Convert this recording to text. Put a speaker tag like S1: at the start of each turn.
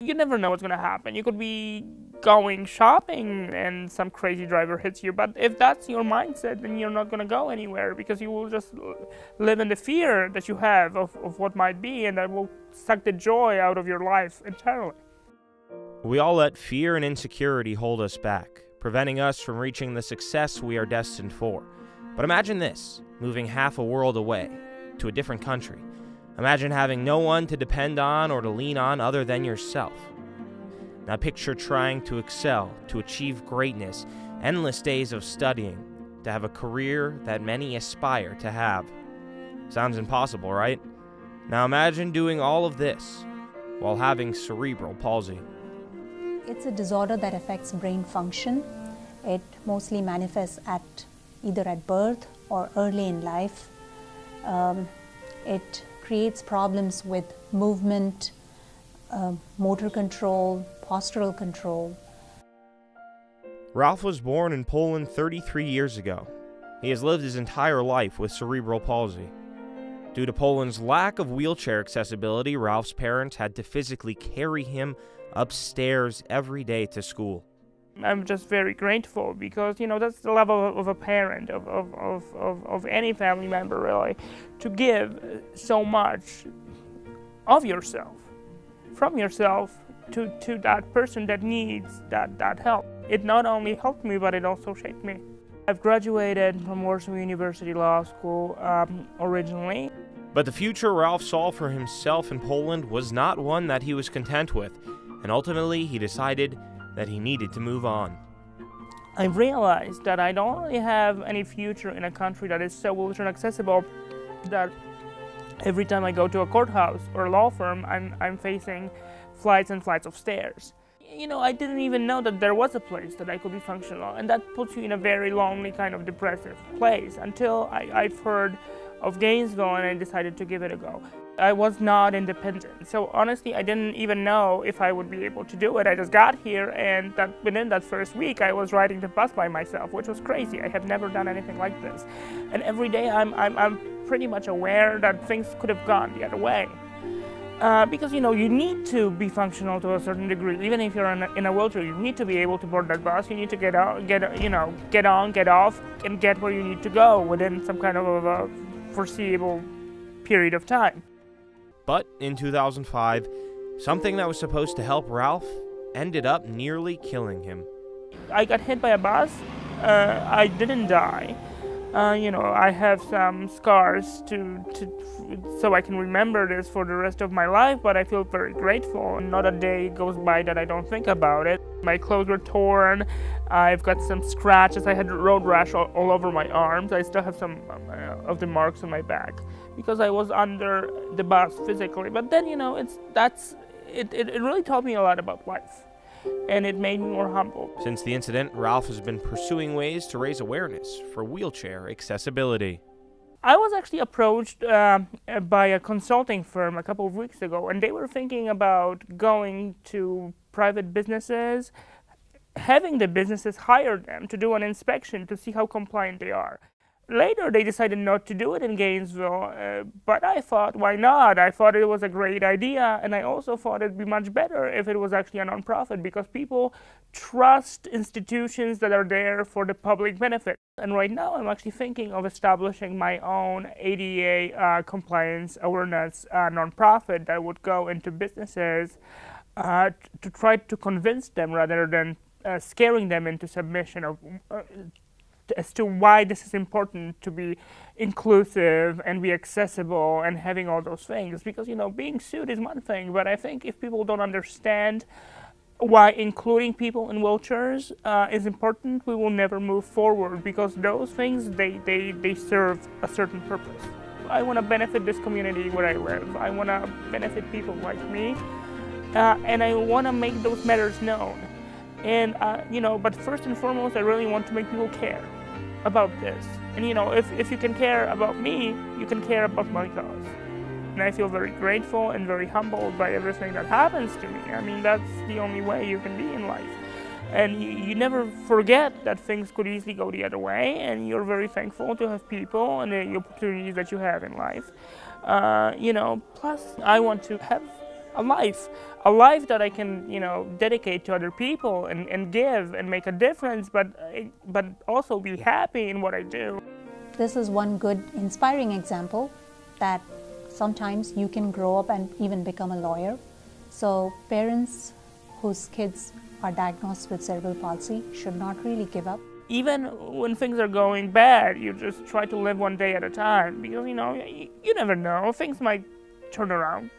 S1: You never know what's going to happen. You could be going shopping and some crazy driver hits you, but if that's your mindset, then you're not going to go anywhere, because you will just live in the fear that you have of what might be, and that will suck the joy out of your life entirely.
S2: We all let fear and insecurity hold us back, preventing us from reaching the success we are destined for. But imagine this, moving half a world away, to a different country. Imagine having no one to depend on or to lean on other than yourself. Now picture trying to excel, to achieve greatness, endless days of studying, to have a career that many aspire to have. Sounds impossible, right? Now imagine doing all of this while having cerebral palsy.
S3: It's a disorder that affects brain function. It mostly manifests either at birth or early in life. It creates problems with movement, motor control, postural control.
S2: Ralph was born in Poland 33 years ago. He has lived his entire life with cerebral palsy. Due to Poland's lack of wheelchair accessibility, Ralph's parents had to physically carry him upstairs every day to school.
S1: I'm just very grateful, because, that's the level of a parent, of any family member, really, to give so much of yourself, from yourself, to that person that needs that help. It not only helped me, but it also shaped me. I've graduated from Warsaw University Law School originally.
S2: But the future Ralph saw for himself in Poland was not one that he was content with, and ultimately he decided that he needed to move on.
S1: I realized that I don't really have any future in a country that is so wheelchair accessible that every time I go to a courthouse or a law firm, I'm facing flights and flights of stairs. I didn't even know that there was a place that I could be functional, and that puts you in a very lonely, kind of depressive place, until I've heard of Gainesville and I decided to give it a go. I was not independent, so honestly I didn't even know if I would be able to do it. I just got here, and within that first week I was riding the bus by myself, which was crazy. I have never done anything like this, and every day I'm pretty much aware that things could have gone the other way. Because you need to be functional to a certain degree. Even if you're in a wheelchair, you need to be able to board that bus. You need to get on, get off, and get where you need to go within some kind of a foreseeable period of time.
S2: But in 2005, something that was supposed to help Ralph ended up nearly killing him.
S1: I got hit by a bus. I didn't die. I have some scars so I can remember this for the rest of my life, but I feel very grateful. Not a day goes by that I don't think about it. My clothes were torn. I've got some scratches. I had road rash all over my arms. I still have some of the marks on my back because I was under the bus physically. But then, it really taught me a lot about life, and it made me more humble.
S2: Since the incident, Ralph has been pursuing ways to raise awareness for wheelchair accessibility.
S1: I was actually approached by a consulting firm a couple of weeks ago, and they were thinking about going to private businesses, having the businesses hire them to do an inspection to see how compliant they are. Later, they decided not to do it in Gainesville, but I thought, why not? I thought it was a great idea, and I also thought it'd be much better if it was actually a nonprofit, because people trust institutions that are there for the public benefit. And right now, I'm actually thinking of establishing my own ADA compliance awareness nonprofit that would go into businesses to try to convince them, rather than scaring them into submission of as to why this is important to be inclusive and be accessible and having all those things. Because, being sued is one thing, but I think if people don't understand why including people in wheelchairs is important, we will never move forward, because those things, they serve a certain purpose. I want to benefit this community where I live. I want to benefit people like me, and I want to make those matters known. And, but first and foremost, I really want to make people care about this. And, if you can care about me, you can care about my cause. And I feel very grateful and very humbled by everything that happens to me. I mean, that's the only way you can be in life. And you never forget that things could easily go the other way, and you're very thankful to have people and the opportunities that you have in life. Plus, I want to have a life that I can, dedicate to other people and give and make a difference, but also be happy in what I do.
S3: This is one good, inspiring example that sometimes you can grow up and even become a lawyer. So parents whose kids are diagnosed with cerebral palsy should not really give up.
S1: Even when things are going bad, you just try to live one day at a time, because you never know, things might turn around,